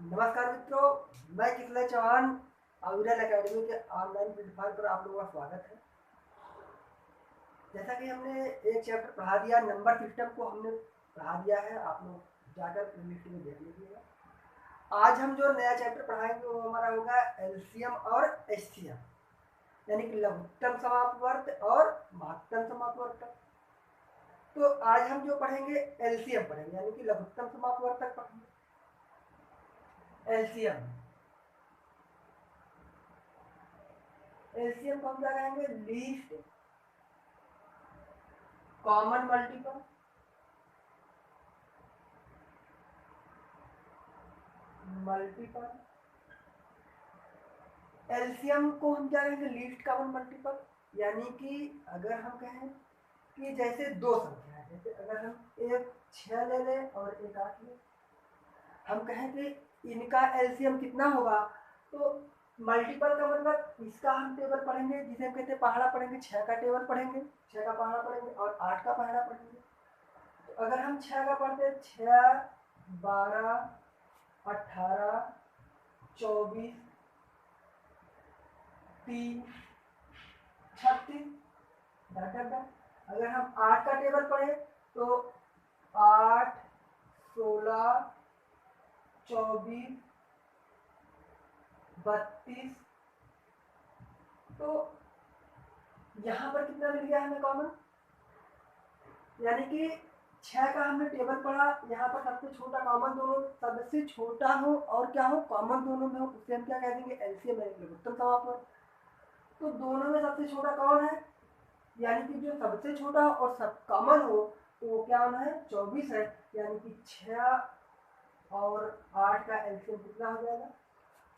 नमस्कार मित्रों, मैं किशोर चौहान अविरल एकेडमी के ऑनलाइन प्लेटफॉर्म पर आप लोगों का स्वागत है। जैसा कि हमने एक चैप्टर पढ़ा दिया, नंबर सिस्टम को हमने पढ़ा दिया है, आप लोग जाकर प्लेलिस्ट में देख लीजिएगा। आज हम जो नया चैप्टर पढ़ाएंगे वो हमारा होगा एलसीएम और एचसीएम, यानी कि लघुत्तम समापवर्त और महत्तम समापवर्तक। तो आज हम जो पढ़ेंगे एलसीएम पढ़ेंगे, यानी कि लघुत्तम समापवर्तक पढ़ेंगे। एलसीएम एलसीएम को हम क्या कहेंगे? Least common multiple multiple. LCM को हम क्या कहेंगे? Least common multiple. यानी कि अगर हम कहें कि जैसे दो संख्या है, जैसे अगर हम एक 6 ले लें और एक 8 ले, हम कहें कि इनका एलसीएम कितना होगा, तो मल्टीपल का मतलब इसका हम टेबल पढ़ेंगे, जिसे हम कहते हैं पहाड़ा पढ़ेंगे। 6 का टेबल पढ़ेंगे, 6 का पहाड़ा पढ़ेंगे और 8 का पहाड़ा पढ़ेंगे। तो अगर हम 6 का पढ़ते हैं, 6 12 18 24 3 36 डन। अगर हम 8 का टेबल पढ़े तो 8 16 24 32। तो यहाँ पर कितना मिल गया हमें कॉमन? यानी कि 6 का हमने टेबल पढ़ा, यहाँ पर सबसे छोटा कॉमन दोनों, सबसे छोटा हो और क्या हो, कॉमन दोनों में हो, उससे हम क्या कह देंगे? एलसीएम है, लघुत्तम समापवर्त। तो दोनों में सबसे छोटा कौन है? यानी कि जो सबसे छोटा और सब कॉमन हो, तो वो क्या होना है? 24 है। यानी कि 6 और 8 का एलसीएम कितना हो जाएगा?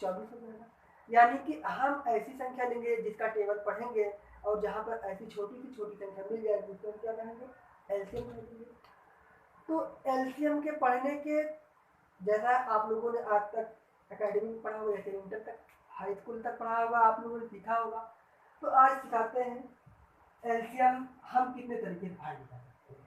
24 हो जाएगा। यानी कि हम ऐसी संख्या लेंगे जिसका टेबल पढ़ेंगे और जहाँ पर ऐसी छोटी सी छोटी संख्या मिल जाएगी उसको क्या कहेंगे? एलसीएम कहेंगे। तो एलसीएम के पढ़ने के, जैसा आप लोगों ने आज तक एकेडमी में पढ़ा होगा, जैसे इंटर तक, हाई स्कूल तक पढ़ा होगा, आप लोगों ने सीखा होगा, तो आज सिखाते हैं एलसीएम हम कितने तरीके से फाइंड कर सकते हैं।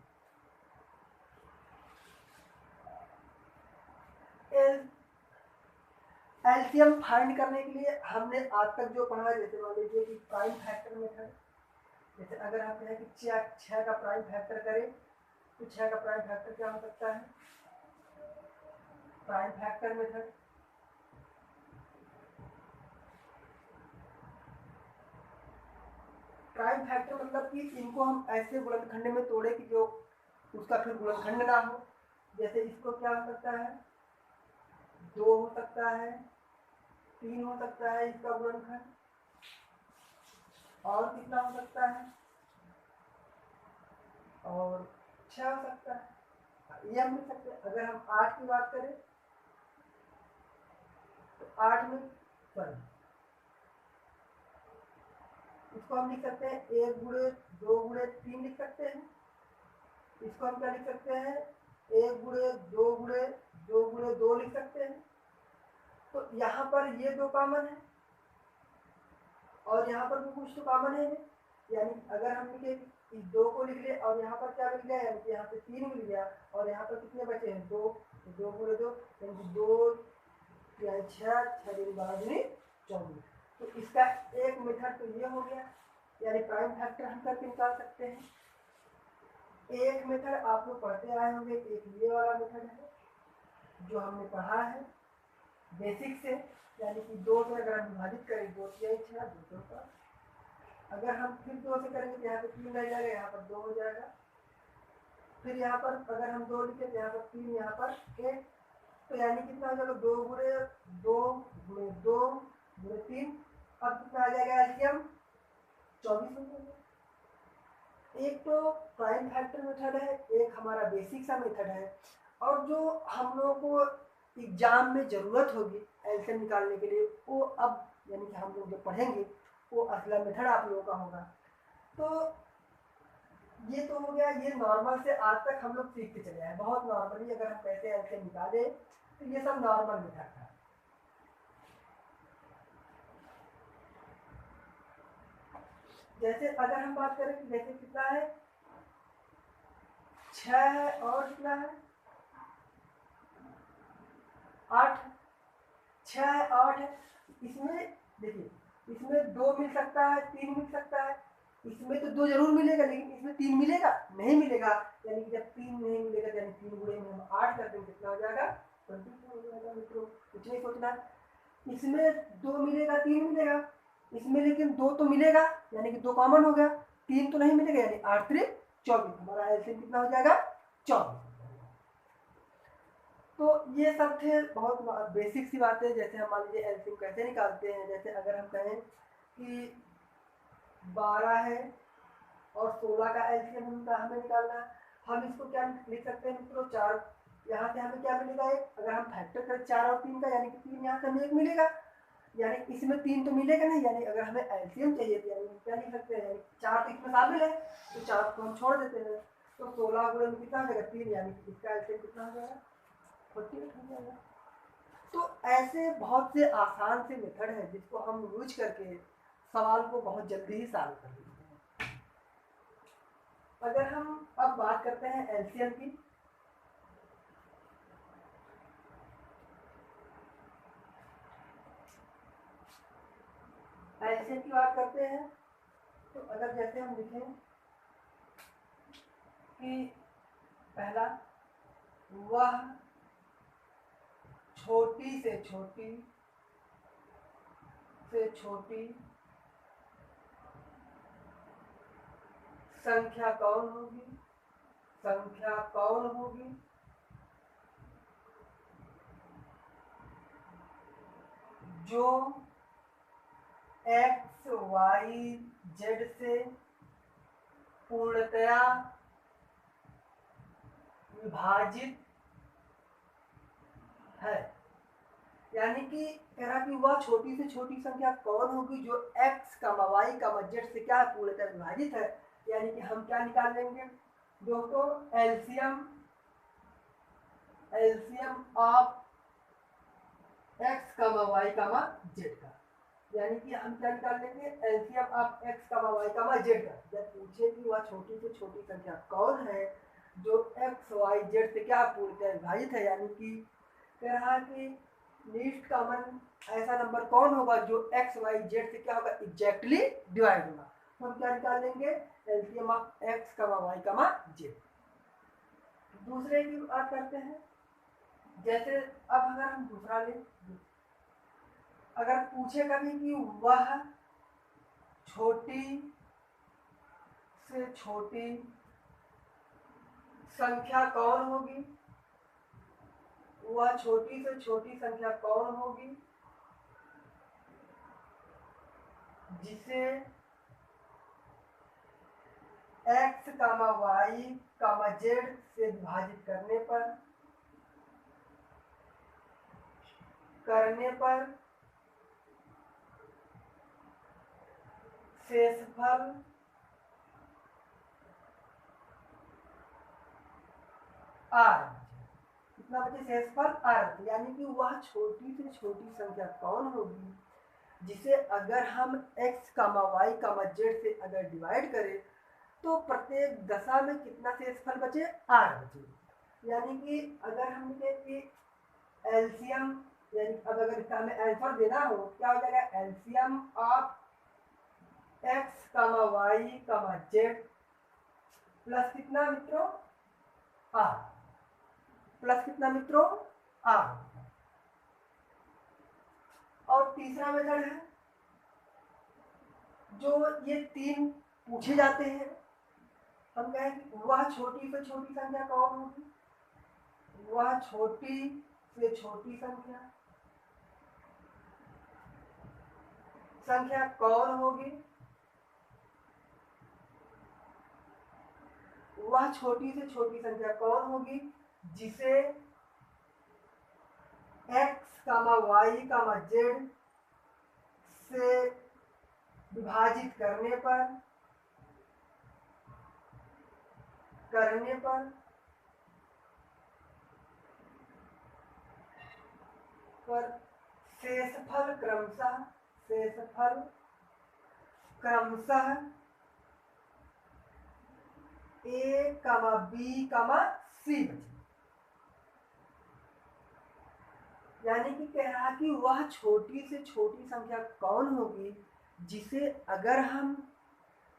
एलसीएम फाइंड करने के लिए हमने आज तक जो पढ़ा है, जैसे मान लीजिए कि प्राइम फैक्टर मेथड। जैसे अगर हम कहें कि 6 का प्राइम फैक्टर करें, तो 6 का प्राइम फैक्टर क्या हो सकता है? Prime factor method. Prime factor मतलब कि इनको हम ऐसे गुणनखंड में तोड़े कि जो उसका फिर गुणनखंड ना हो। जैसे इसको क्या हो सकता है? 2 हो सकता है, 3 हो सकता है इसका गुणनखंड, और कितना हो सकता है? और 6 हो सकता है। ये हम लिख सकते हैं। अगर हम 8 की बात करें तो 8 में सॉरी इसको हम लिख सकते हैं 1 गुणे 2 गुणे 3 लिख सकते हैं। इसको हम क्या लिख सकते हैं? 1 गुणे 2 गुणे 2 गुणे 2 लिख सकते हैं। तो यहाँ पर ये 2 कॉमन है और यहाँ पर भी कुछ तो कॉमन है। यानी अगर हम लिखे इस 2 को लिख ले और यहाँ पर क्या मिल गया? यानी कि यहाँ पे 3 मिल गया और यहाँ पर कितने बचे हैं? 2। 2 गुणे 2 यानी 2 6 6 दिन 12 दूनी 24। तो इसका एक मेथड तो ये हो गया, यानी प्राइम फैक्टर हम करके निकाल सकते हैं। एक मेथड आप लोग पढ़ते आए होंगे, एक ये वाला मेथड है जो हमने पढ़ा है बेसिक से, यानी कि 2 से अगर हम विभाजित करें 2 6 6 2 का, अगर हम फिर 2 से करेंगे तो यहाँ पे 3 रह जाएगा, यहाँ पर 2 हो जाएगा। फिर यहाँ पर अगर हम 2 लिखे तो यहाँ पर 3, यहाँ पर 1, तो यानी कितना हो जाएगा? 2 गुणे 2 गुणे 2 गुणे 3। अब कितना आ जाएगा एलसीएम? 24 हो जाएगा। एक तो प्राइम फैक्टर मेथड है, एक हमारा बेसिक सा मेथड है, और जो हम लोगों को एग्जाम में जरूरत होगी एलसीएम निकालने के लिए, वो अब यानी कि हम लोग जो पढ़ेंगे वो असला मेथड आप लोगों का होगा। तो ये तो हो गया, ये नॉर्मल से आज तक हम लोग सीखते चले आए, बहुत नॉर्मली अगर हम कैसे एलसीएम निकाले, तो ये सब नॉर्मल मेथड था। जैसे अगर हम बात करें कि जैसे कितना है? 6 है और कितना है? 8। 6 है, 8 है। इसमें देखिए, इसमें 2 मिल सकता है, 3 मिल सकता है। इसमें तो 2 जरूर मिलेगा, लेकिन इसमें 3 मिलेगा नहीं मिलेगा। यानी कि जब 3 नहीं मिलेगा, यानी 3 गुणे में हम 8 कर देंगे, कितना हो जाएगा? 24 हो जाएगा मित्रों। कुछ नहीं सोचना। इसमें 2 मिलेगा, 3 मिलेगा। इसमें लेकिन 2 तो मिलेगा, यानी कि 2 कॉमन हो गया। 3 तो नहीं मिलेगा, यानी 8 3 24। हमारा एलसीएम कितना हो जाएगा? 24। तो ये सब थे बहुत बेसिक सी बातें। जैसे हम मान लीजिए एलसीएम कैसे निकालते हैं। जैसे अगर हम कहें कि 12 है और 16 का एलसीएम हमें निकालना है, हम इसको क्या लिख सकते हैं मित्रों? 4। यहाँ से हमें क्या मिलेगा? एक। अगर हम फैक्टर करें 4 और 3 का, यानी कि 3 यहाँ से हमें 1 मिलेगा, यानी इसमें 3 तो मिलेगा नहीं। यानी अगर हमें एलसीएम चाहिए तो यानी क्या लिख सकते हैं? 4 तो इसमें शामिल है, तो 4 को हम छोड़ देते हैं। तो 16 गुणे में कितना हो जाएगा? 3, यानी कि इसका एलसीएम कितना हो जाएगा? 48 हो जाएगा। तो ऐसे बहुत से आसान से मेथड है जिसको हम यूज करके सवाल को बहुत जल्दी ही सॉल्व कर लेते हैं। अगर हम अब बात करते हैं एलसीएम की, एलसीएम की बात करते हैं, तो अगर जैसे हम लिखें कि पहला, वह छोटी से छोटी संख्या कौन होगी? जो एक्स वाई जेड से पूर्णतया विभाजित है। यानी कि कह रहा कि वह छोटी से छोटी संख्या कौन होगी जो x, y, z से क्या पूर्णतः विभाजित है। यानी कि हम क्या निकाल लेंगे दोस्तों? LCM of x, y, z का। यानी कि हम क्या निकाल लेंगे? LCM of x, y, z का। जब पूछे कि वह छोटी से छोटी संख्या कौन है जो x, y, z से क्या पूर्णतः विभाजित है, यानी कि कह रहा कि लीस्ट कॉमन ऐसा नंबर कौन होगा जो x, y, z से क्या होगा? एग्जैक्टली डिवाइड होगा। तो हम क्या निकाल लेंगे? LCM of x, y, z। दूसरे की बात करते हैं। जैसे अब अगर हम दूसरा लें, अगर पूछे कभी कि वह छोटी से छोटी संख्या कौन होगी, वह छोटी से छोटी संख्या कौन होगी जिसे x, y, z से विभाजित करने पर शेषफल r। कितना बचे? शेषफल r। यानी कि वह छोटी से छोटी संख्या कौन होगी जिसे अगर हम x, y, z से अगर डिवाइड करें तो प्रत्येक दशा में कितना शेषफल बचे? r बचे। यानी कि अगर हम लिखे कि एलसीएम, यानी अब अगर इसका हमें आंसर देना हो क्या हो जाएगा? LCM of x, y, z plus कितना मित्रों? r। प्लस कितना मित्रों? r। और तीसरा मेथड है जो ये 3 पूछे जाते हैं। हम कहें कि वह छोटी से छोटी संख्या कौन होगी? वह छोटी से छोटी संख्या कौन होगी? वह छोटी से छोटी संख्या कौन होगी जिसे x, y, z से विभाजित करने पर शेषफल क्रमशः a, b, c बचे। यानी कि कह रहा कि वह छोटी से छोटी संख्या कौन होगी जिसे अगर हम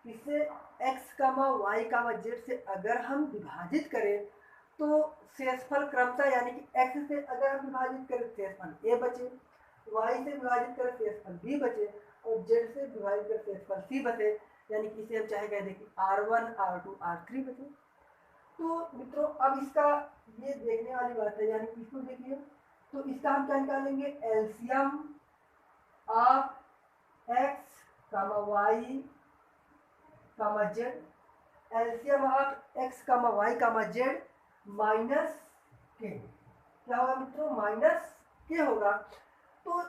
इसे x comma y comma z से अगर हम विभाजित करें तो शेषफल क्रमशः यानी कि x से अगर हम विभाजित करें शेषफल a बचे, y से विभाजित करें शेषफल b बचे और z से विभाजित करें शेषफल c बचे, यानी कि इसे हम चाहे कह दें कि r1 r2 r3 बचे। तो मित्रों अब इसका ये देखने वाली बात है, यानी कि इसको देखिए तो इसका हम क्या निकालेंगे, LCM of x comma y comma z, LCM of x comma y comma z minus k, क्या होगा मित्रों, माइनस के होगा। तो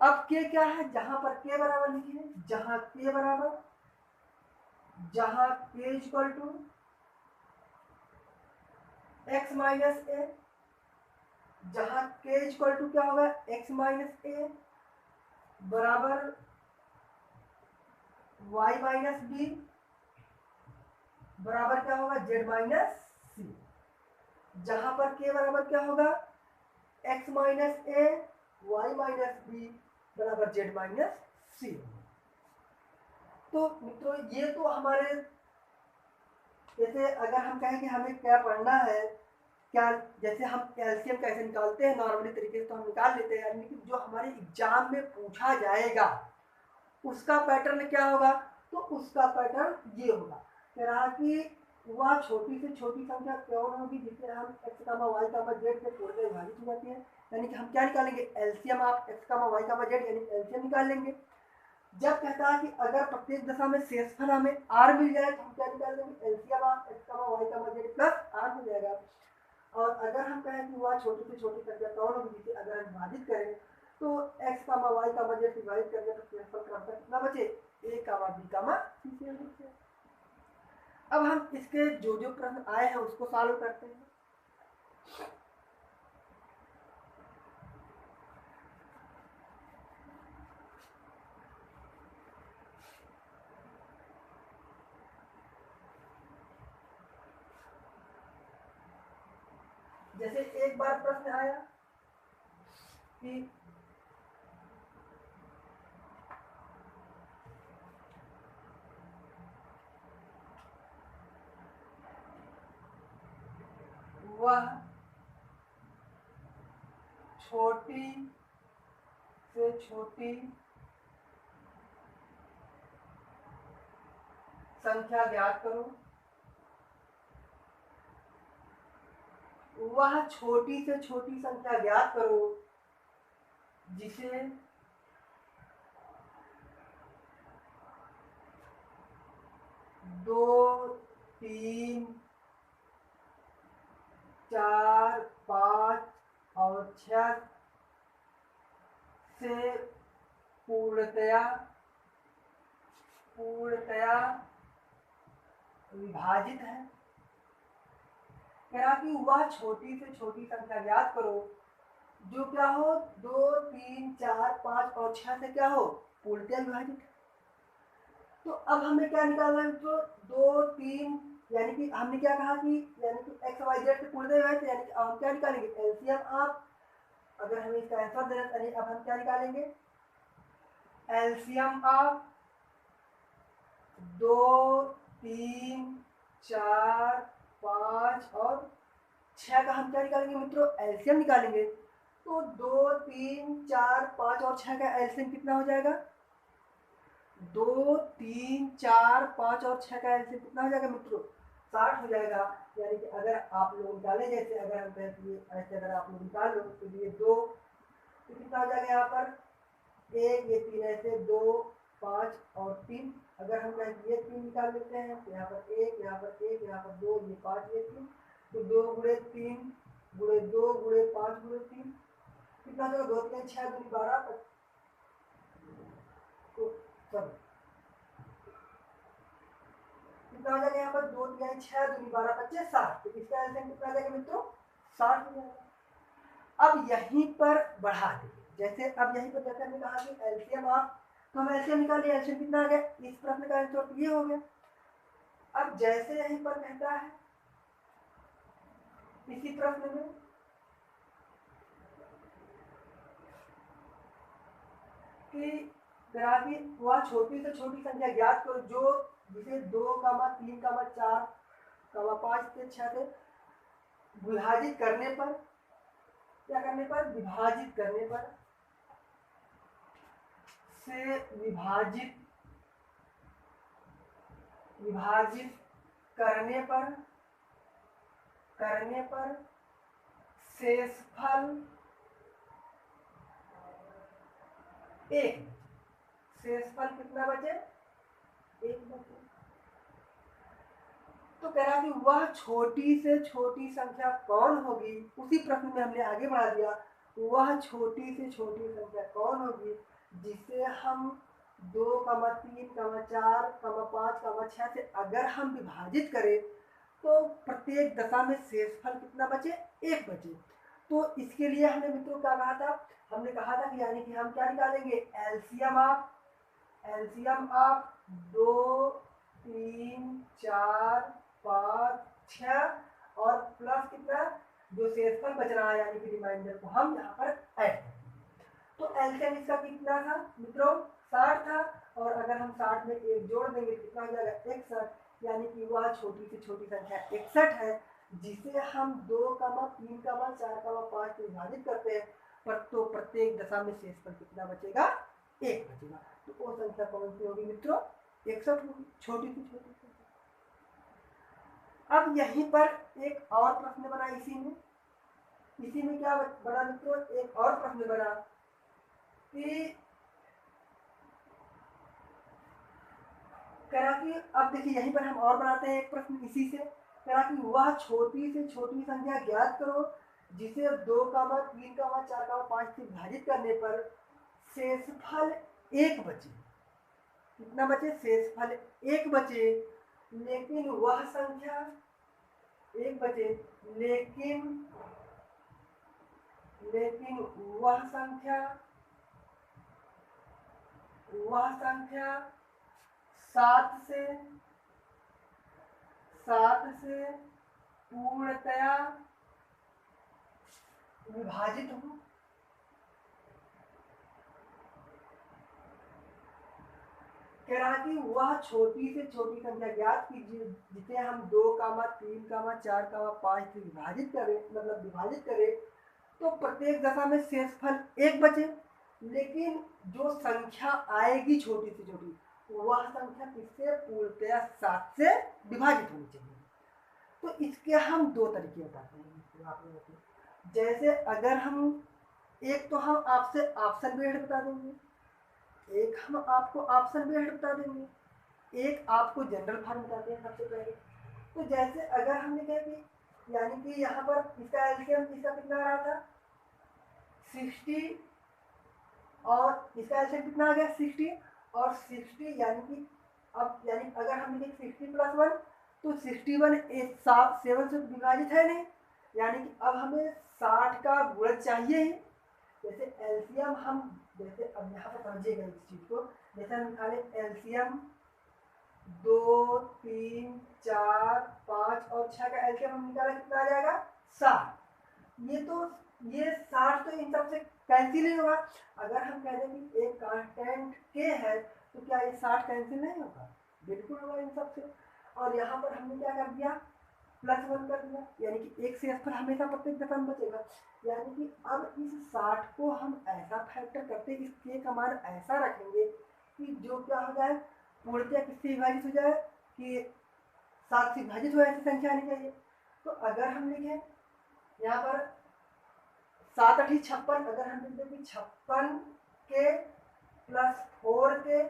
अब के क्या है, जहां पर के बराबर लिखिए, जहां के बराबर, जहां के इक्वल टू x माइनस ए, जहां के इक्वल टू क्या होगा x माइनस ए बराबर y माइनस बी बराबर क्या होगा z माइनस सी, जहां पर k बराबर क्या होगा x माइनस ए y माइनस बी बराबर z माइनस सी। तो मित्रों ये तो हमारे, जैसे अगर हम कहें कि हमें क्या पढ़ना है, क्या जैसे हम एलसीएम कैसे निकालते हैं नॉर्मली तरीके से तो हम निकाल लेते हैं, यानी कि जो हमारे एग्जाम में पूछा जाएगा उसका पैटर्न क्या होगा, तो उसका पैटर्न ये होगा, कह रहा कि वह छोटी से छोटी संख्या कौन होगी जिसे हम x comma y comma z से पूर्ण विभाजित हो जाती है, यानी कि हम क्या निकालेंगे, LCM of x comma y comma z, यानी एलसीएम निकाल लेंगे। जब कहता है कि अगर प्रत्येक दशा में शेषफल हमें r मिल जाए तो हम क्या निकाल लेंगे, LCM of x comma y comma z plus r हो जाएगा। और अगर हम कहें कि वह छोटी से छोटी संख्या कौन होगी जिसे अगर हम विभाजित करें तो x comma y comma z से विभाजित करने पर शेषफल क्रमशः कितना बचे, a comma b comma c से बचे। अब हम इसके जो जो प्रश्न आए हैं उसको सॉल्व करते हैं। जैसे एक बार प्रश्न आया कि वह छोटी से छोटी संख्या ज्ञात करो, वह छोटी से छोटी संख्या ज्ञात करो जिसे दो, तीन, चार, पाँच और 6 से पूर्णतया विभाजित है। कह रहा कि वह छोटी से छोटी संख्या ज्ञात करो जो क्या हो 2, 3, 4, 5 और 6 से क्या हो पूर्णतया विभाजित है। तो अब हमें क्या निकालना है, तो 2, 3, यानी कि हमने क्या कहा कि यानी कि x y z से पूर्णतया विभाजित, यानी कि हम क्या निकालेंगे, एलसीएम ऑफ, अगर हमें इसका आंसर देना चाहिए अब हम क्या निकालेंगे, एलसीएम ऑफ 2, 3, 4, 5 और 6 का हम क्या निकालेंगे मित्रों, एलसीएम निकालेंगे। तो 2, 3, 4, 5 और 6 का एलसीएम कितना हो जाएगा, 2, 3, 4, 5 और 6 का एलसीएम कितना हो जाएगा मित्रों, 60 हो जाएगा। यानी कि अगर आप लोग निकालें, जैसे अगर हम कहें ऐसे अगर आप लोग निकाल लो तो ये 2 तो कितना हो जाएगा यहाँ पर 1, ये 3 ऐसे 2, 5 और 3, अगर हम कहें ये 3 निकाल लेते हैं तो यहाँ पर 1, यहाँ पर 1, यहाँ पर 2, ये 5, ये 3, तो 2 गुणे 3 गुणे 2 गुणे 5 गुणे 3 कितना हो जाएगा, 2, 3, 6 दूनी 12, तो सब कितना हो जाएगा यहाँ पर 2, 3, 6 दूनी 12, 25, 60, तो इसका एलसीएम कितना आ जाएगा मित्रों, 60 हो जाएगा। अब यहीं पर बढ़ा देंगे, जैसे अब यहीं पर जैसे हमने कहा कि एलसीएम ऑफ, तो हम एलसीएम निकाल लिया, एलसीएम कितना आ गया, इस प्रश्न का आंसर ये हो गया। अब जैसे यहीं पर कहता है इसी प्रश्न में कि करा कि वह छोटी से छोटी संख्या ज्ञात करो जो जिसे 2, 3, 4, 5 से 6 से विभाजित करने पर, क्या करने पर, विभाजित करने पर, से विभाजित करने पर शेषफल 1, शेषफल कितना बचे, 1 बचे। तो कह रहा कि वह छोटी से छोटी संख्या कौन होगी, उसी प्रश्न में हमने आगे बढ़ा दिया, वह छोटी से छोटी संख्या कौन होगी जिसे हम 2, 3, 4, 5, 6 से अगर हम विभाजित करें तो प्रत्येक दशा में शेषफल कितना बचे, 1 बचे। तो इसके लिए हमने मित्रों क्या कहा था, हमने कहा था कि यानी कि हम क्या निकालेंगे, एलसीएम ऑफ 2, 3, 4, 5, 6 और प्लस कितना जो शेषफल बच रहा है यानी कि रिमाइंडर को हम यहाँ पर ऐड करेंगे। तो एलसीएम इसका कितना था मित्रों, 60 था, और अगर हम 60 में 1 जोड़ देंगे तो कितना हो जाएगा, 61, यानी कि वह छोटी से छोटी संख्या 61 है जिसे हम 2, 3, 4, 5 से विभाजित करते हैं पर तो प्रत्येक दशा में शेषफल कितना बचेगा, 1 बचेगा। तो वो संख्या कौन सी होगी मित्रों, 61 होगी, छोटी से छोटी संख्या। अब यहीं पर एक और प्रश्न बना, इसी में क्या बना मित्रों, एक और प्रश्न बना कि कह रहा कि अब देखिए यहीं पर हम और बनाते हैं एक प्रश्न इसी से, कह रहा कि वह छोटी से छोटी संख्या ज्ञात करो जिसे 2, 3, 4, 5 से विभाजित करने पर शेषफल 1 बचे। कितना बचे, शेषफल 1 बचे, लेकिन वह संख्या 1 बचे, लेकिन वह संख्या 7 से पूर्णतया विभाजित हो। कह रहा कि वह छोटी से छोटी संख्या ज्ञात कीजिए जिसे हम 2, 3, 4, 5 से विभाजित करें तो प्रत्येक दशा में शेषफल 1 बचे, लेकिन जो संख्या आएगी छोटी से छोटी वह संख्या किससे, पूर्णतया 7 से विभाजित होनी चाहिए। तो इसके हम 2 तरीके बताते हैं आप लोगों को। जैसे अगर हम एक तो हम आपसे ऑप्शन बेस्ड बता देंगे, एक हम आपको ऑप्शन बेस्ड बता देंगे, एक आपको जनरल फॉर्म बताते हैं सबसे पहले। तो जैसे अगर हमने कहा कि यानी कि यहाँ पर इसका एलसीएम इसका कितना आ रहा था, 60 और इसका एलसीएम कितना आ गया, 60 और 60, यानी कि अब यानी अगर हम लिखें 60 + 1 तो 61 7 से विभाजित है नहीं, यानी कि अब हमें 60 का गुणज चाहिए ही। जैसे एलसीएम हम जैसे अब यहाँ पर समझिएगा इस चीज को, जैसे हम निकाले एलसीएम 2, 3, 4, 5 और 6 का एलसीएम हम निकाला कितना आ जाएगा, 60। ये 60 तो इन सबसे कैंसिल नहीं होगा। अगर हम कह दें कि एक कांस्टेंट के है तो क्या ये 60 कैंसिल नहीं होगा, बिल्कुल होगा इन सबसे। और यहाँ पर हमने क्या कर दिया, +1 कर दिया, यानी कि एक शेषफल हमेशा प्रत्येक दशा में बचेगा। यानी कि अब इस 60 को हम ऐसा फैक्टर करते हैं, इस के का मान ऐसा रखेंगे कि जो क्या हो जाए, पूर्णतया किससे विभाजित हो जाए कि 7 से विभाजित हो, ऐसी संख्या आनी चाहिए। तो अगर हम लिखें यहाँ पर 7 × 8 = 56, अगर हम लिखते हैं 56 के +4 के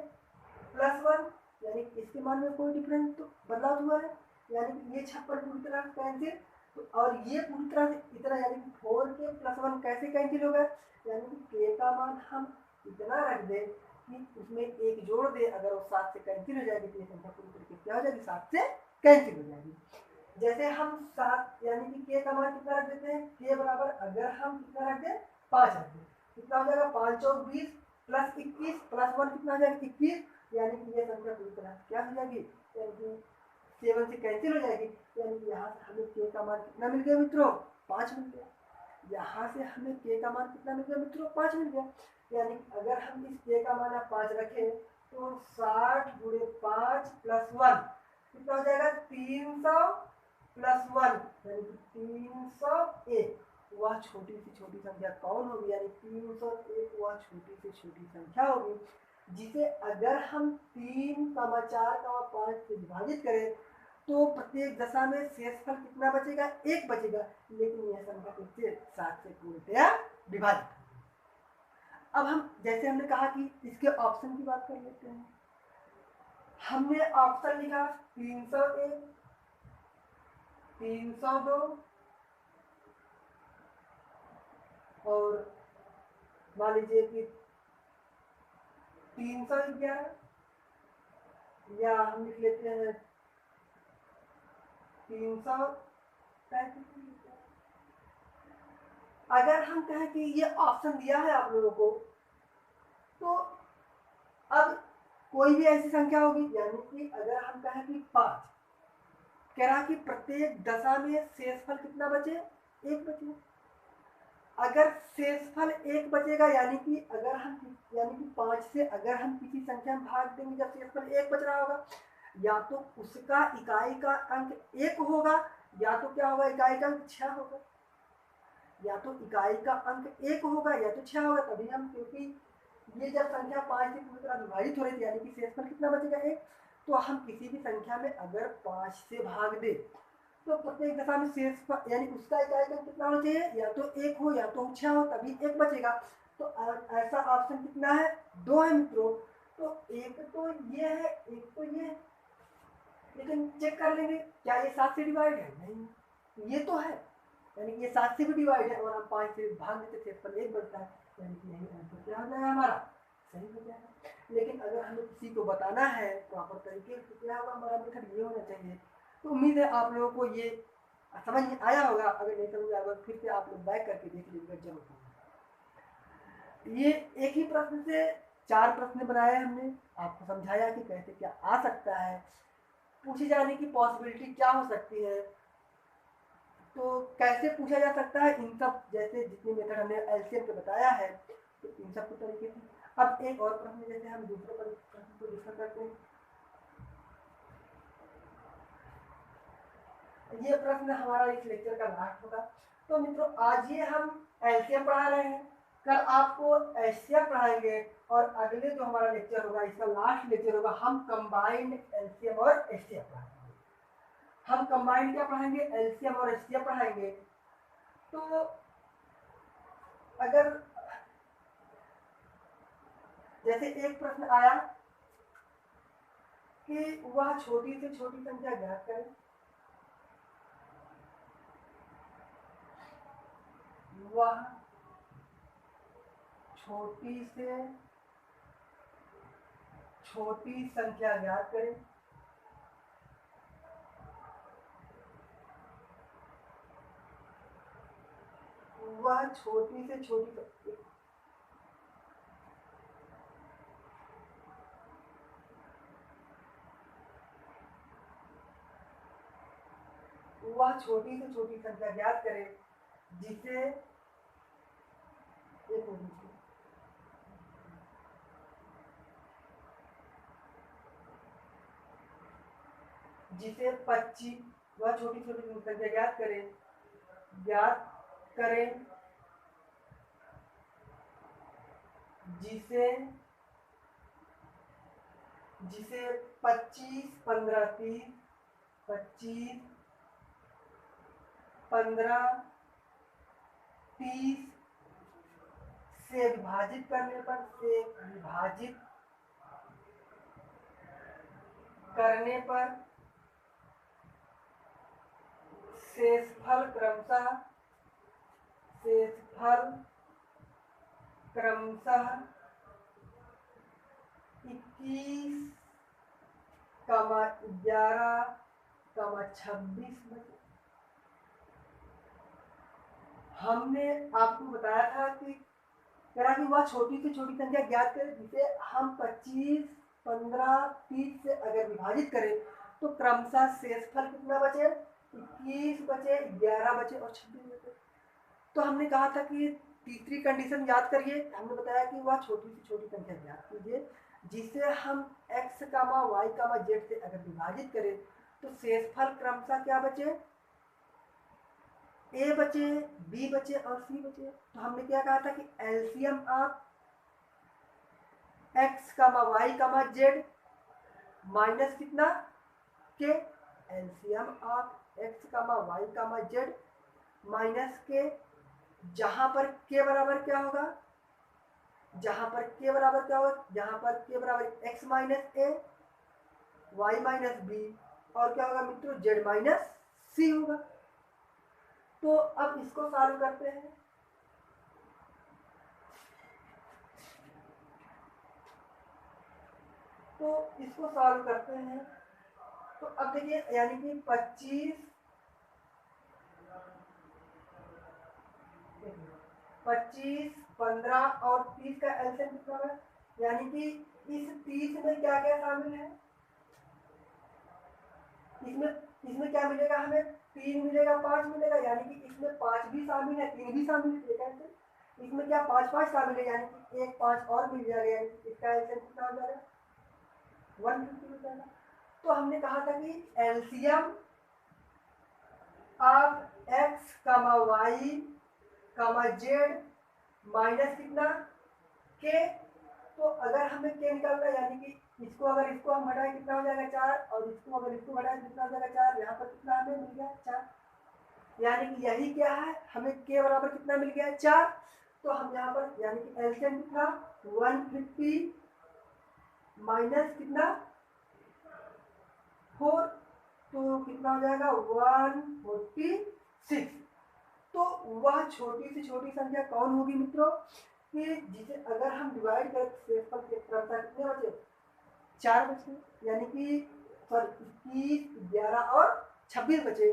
+1, यानी इसके मान में कोई डिफरेंस तो बदलाव हुआ है, यानी कि ये 56 पूरी तरह से कैंसिल, तो और ये पूरी तरह से इतना, यानी कि 4 के +1 कैसे कैंसिल होगा, यानी कि के का मान हम इतना रख दें कि उसमें 1 जोड़ दे, अगर वो 7 से कैंसिल हो जाएगी तो ये संख्या पूरी तरीके से क्या हो जाएगी, 7 से कैंसिल हो जाएगी। जैसे हम 7 यानी कि के का मान कितना रख देते हैं, के बराबर अगर हम कितना रख दें, 5 रख दें, कितना हो जाएगा, 5 और 20 + 21 +1 कितना हो जाएगा, 21, यानी कि ये संख्या पूरी तरह क्या हो जाएगी, यानी कि 7 से कैंसिल हो जाएगी। यानी कि यहाँ से हमें के का मान कितना मिल गया मित्रों, 5 मिल गया। यहाँ से हमें के का मान कितना मिल गया मित्रों, 5 मिल गया। यानी अगर हम इस k का मान 5 रखें तो 60 गुणे 5 प्लस 1 कितना हो जाएगा 300 प्लस 1 यानी कि 301। वह छोटी सी छोटी संख्या कौन होगी, यानी 301 वह छोटी से छोटी संख्या होगी जिसे अगर हम 3, 4, 5 से विभाजित करें तो प्रत्येक दशा में शेषफल कितना बचेगा, 1 बचेगा, लेकिन यह संख्या किससे 7 से पूर्णतया विभाजित। अब हम जैसे हमने कहा कि इसके ऑप्शन की बात कर लेते हैं। हमने ऑप्शन लिखा 301, 302 और मान लीजिए कि 311 या हम लिख लेते हैं 335। अगर हम कहें कि ये ऑप्शन दिया है आप लोगों को, तो अब कोई भी ऐसी संख्या होगी, यानी कि अगर हम कहें कि 5, कह रहा कि प्रत्येक दशा में शेषफल कितना बचे, 1 बचे। अगर शेषफल 1 बचेगा यानी कि अगर हम 5 से अगर हम किसी संख्या में भाग देंगे जब शेषफल 1 बच रहा होगा, या तो उसका इकाई का अंक 1 होगा, या तो क्या होगा इकाई का अंक 6 होगा। या तो इकाई का अंक 1 होगा या तो 6 होगा, तभी हम, क्योंकि ये जब संख्या 5 से पूरी तरह विभाजित हो रही थी यानी कि शेषफल कितना बचेगा 1, तो हम किसी भी संख्या में अगर 5 से भाग दे तो प्रत्येक दशा में शेषफल यानी उसका इकाई का कितना होना चाहिए, या तो 1 हो या तो 6 हो, तभी 1 बचेगा। तो ऐसा ऑप्शन कितना है, 2 है मित्रों। तो एक तो ये है, एक तो ये है, लेकिन चेक कर लेंगे क्या ये 7 से डिवाइड है, नहीं ये तो है, यानी कि ये 7 से भी डिवाइड है और हम 5 से भाग देते शेषफल 1 बनता है, यानी कि यही आंसर क्या हो जाएगा हमारा, सही हो जाएगा। लेकिन अगर हमें किसी को बताना है प्रॉपर तरीके से क्या होगा, हमारा मेथड ये होना चाहिए। तो उम्मीद है आप लोगों को ये समझ में आया होगा। अगर नहीं समझ आया फिर से आप लोग बैक करके देख लीजिएगा जरूर। ये एक ही प्रश्न से 4 प्रश्न बनाए हमने, आपको समझाया कि कैसे क्या आ सकता है, पूछे जाने की पॉसिबिलिटी क्या हो सकती है, तो कैसे पूछा जा सकता है, इन सब जैसे जितने मेथड हमने एलसीएम के बताया है, तो इन सब के तरीके से। अब एक और प्रश्न जैसे हम दूसरे प्रश्न को डिस्कस करते हैं। ये प्रश्न हमारा इस लेक्चर का लास्ट होगा। तो मित्रों आज ये हम एलसीएम पढ़ा रहे हैं, कल आपको एचसीएफ पढ़ाएंगे और अगले जो हमारा लेक्चर होगा, इसका लास्ट लेक्चर होगा, हम कंबाइंड एलसीएम और एचसीएफ पढ़ाएंगे। हम कंबाइंड क्या पढ़ाएंगे, एलसीएम और एचसीएफ पढ़ाएंगे। तो अगर जैसे एक प्रश्न आया कि वह छोटी से छोटी संख्या ज्ञात करें, वह छोटी से छोटी संख्या ज्ञात करें। वह छोटी से छोटी वह छोटी से छोटी संख्या ज्ञात करे जिसे जिसे 25, वह छोटी छोटी संख्या ज्ञात करें जिसे 25, 15, 30, 25, 15, 30 से विभाजित करने पर शेषफल क्रमशः 21, 11, 26 बचे। हमने आपको बताया था कि वह छोटी से छोटी संख्या ज्ञात करें जिसे हम 25, 15, 30 से अगर विभाजित करें तो क्रमशः शेषफल कितना बचे, 21 बचे, 11 बचे और 26 बचे। तो हमने कहा था कि तीसरी कंडीशन याद करिए, हमने बताया कि वह छोटी से छोटी संख्या याद कीजिए जिसे हम x, y, z से अगर विभाजित करें तो शेषफल क्रमशः क्या बचे, a बचे, b बचे और c बचे। तो हमने क्या कहा था कि LCM of x, y, z minus कितना के, LCM of x, y, z minus के, जहां पर k बराबर क्या होगा, जहां पर k बराबर क्या होगा, जहां पर k बराबर x माइनस ए, y माइनस बी और क्या होगा मित्रों, z माइनस सी होगा। तो अब इसको सॉल्व करते हैं। तो इसको सॉल्व करते हैं तो अब देखिए, यानी कि 25, 15 और 30 का एलसीएम कितना है, यानी कि इस 30 में क्या क्या शामिल है, इसमें क्या मिलेगा हमें, 3 मिलेगा, 5 मिलेगा, यानी कि इसमें 5 भी शामिल है, 3 भी शामिल है। कैसे, इसमें क्या 5 शामिल है, यानी कि एक 5 और मिल जाएगा, यानी कि इसका एलसीएम कितना हो जाएगा, 150 हो जाएगा। तो हमने कहा था कि LCM of x, y, z minus कितना के। तो अगर हमें के निकालना है, यानी कि इसको अगर इसको हम हटाएं कितना हो जाएगा 4, और इसको अगर इसको हटाएं कितना हो जाएगा 4, यहाँ पर कितना हमें मिल गया 4, यानी कि यही क्या है, हमें के बराबर कितना मिल गया 4। तो हम यहाँ पर यानी कि एलसीएम कितना 150 माइनस कितना 4, तो कितना हो जाएगा 146। तो वह छोटी से छोटी संख्या कौन होगी मित्रों, कि जिसे अगर हम डिवाइड करें शेषफल के क्रमशः कितने बचे, 4 बचे, यानी कि 21, 11 और 26 बचे।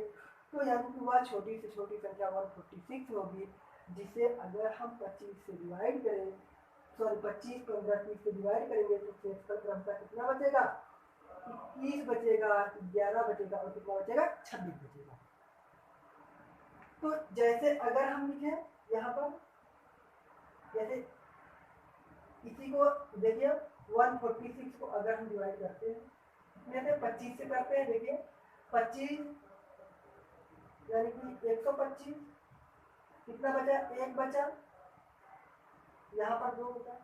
तो यानी कि वह छोटी से छोटी संख्या 146 होगी, जिसे अगर हम 25 से डिवाइड करें, 25, 15, 30 से डिवाइड करेंगे तो शेषफल क्रमशः कितना बचेगा, 21 बचेगा, 11 बचेगा और कितना बचेगा 26 बचेगा। तो जैसे अगर हम लिखे यहाँ पर, जैसे इसी को देखिए 146 को अगर हम डिवाइड करते हैं कितने से, 25 से करते हैं, देखिए 25 यानी कि 125, कितना बचा, 1 बचा, यहाँ पर 2 बचा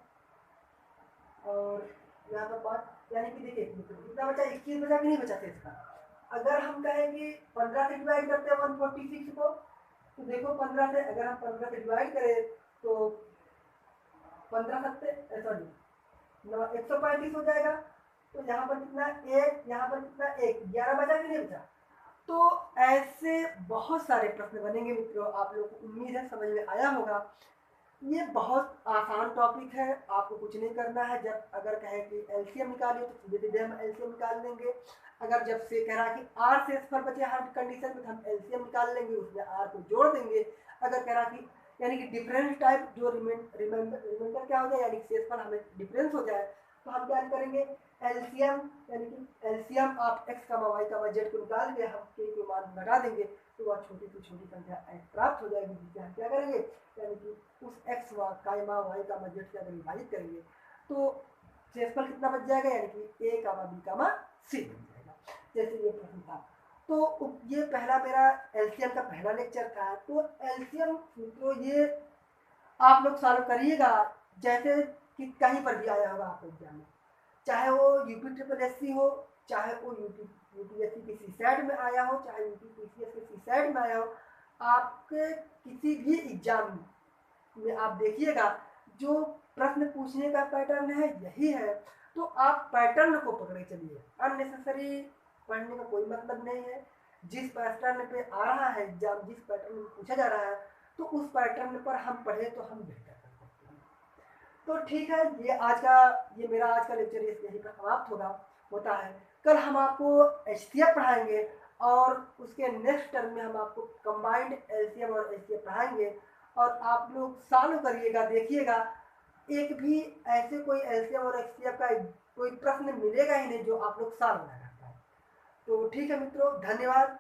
और यहाँ पर 5, यानी कि देखिए कितना बचा, 21 बचा कि नहीं बचा थे इसका। अगर हम कहें कि 15 से डिवाइड करते हैं 146 को, तो देखो 15 से अगर हम 15 से डिवाइड करें तो 15 सत्ते सॉरी 135 हो जाएगा। तो यहाँ पर कितना 1, यहाँ पर कितना 1, 11 बचा कि नहीं बचा। तो ऐसे बहुत सारे प्रश्न बनेंगे मित्रों, आप लोगों को उम्मीद है समझ में आया होगा। ये बहुत आसान टॉपिक है, आपको कुछ नहीं करना है। जब अगर कहे कि एलसीएम निकालिए तो सीधे सीधे हम एलसीएम निकाल देंगे। अगर जब से कह रहा कि आर शेषफल बचे हर कंडीशन में, तो हम एलसीएम निकाल लेंगे, उसमें आर को जोड़ देंगे। अगर कह रहा कि यानी कि डिफरेंस टाइप जो रिमाइंडर क्या हो जाए, यानी कि शेषफल हमें डिफरेंस हो जाए, तो हम क्या करेंगे, एलसीएम यानी कि LCM of x, y, z को निकाल के हम के मान लगा देंगे, तो वह छोटी से छोटी संख्या प्राप्त हो जाएगी, जिससे हम क्या करेंगे, यानी कि उस x, y, z से अगर विभाजित करेंगे तो शेषफल कितना बच जाएगा, यानी कि a, b, c बन जाएगा। जैसे ये प्रश्न था। तो ये पहला मेरा एलसीएम का पहला लेक्चर था। तो एलसीएम तो ये आप लोग सॉल्व करिएगा, जैसे कि कहीं पर भी आया होगा आपको एग्जाम में, चाहे वो यूपी हो, चाहे वो यूपीएससी की सीसैट में आया हो, चाहे यूपीपीसीएस के सीसैट में आया हो, आपके किसी भी एग्जाम में आप देखिएगा जो प्रश्न पूछने का पैटर्न है यही है। तो आप पैटर्न को पकड़े चलिए, अननेसेसरी पढ़ने का कोई मतलब नहीं है। जिस पैटर्न पे आ रहा है एग्जाम, जिस पैटर्न में पूछा जा रहा है, तो उस पैटर्न पर हम पढ़े तो हम बेहतर कर सकते हैं। तो ठीक है, ये मेरा आज का लेक्चर यही पर समाप्त होता है। कल हम आपको एचसीएफ पढ़ाएंगे और उसके नेक्स्ट टर्म में हम आपको कंबाइंड एलसीएम और एचसीएफ पढ़ाएंगे, और आप लोग सॉल्व करिएगा, देखिएगा एक भी ऐसे कोई एलसीएम और एचसीएफ का कोई प्रश्न मिलेगा ही नहीं जो आप लोग सॉल्व ना कर पाए। तो ठीक है मित्रों, धन्यवाद।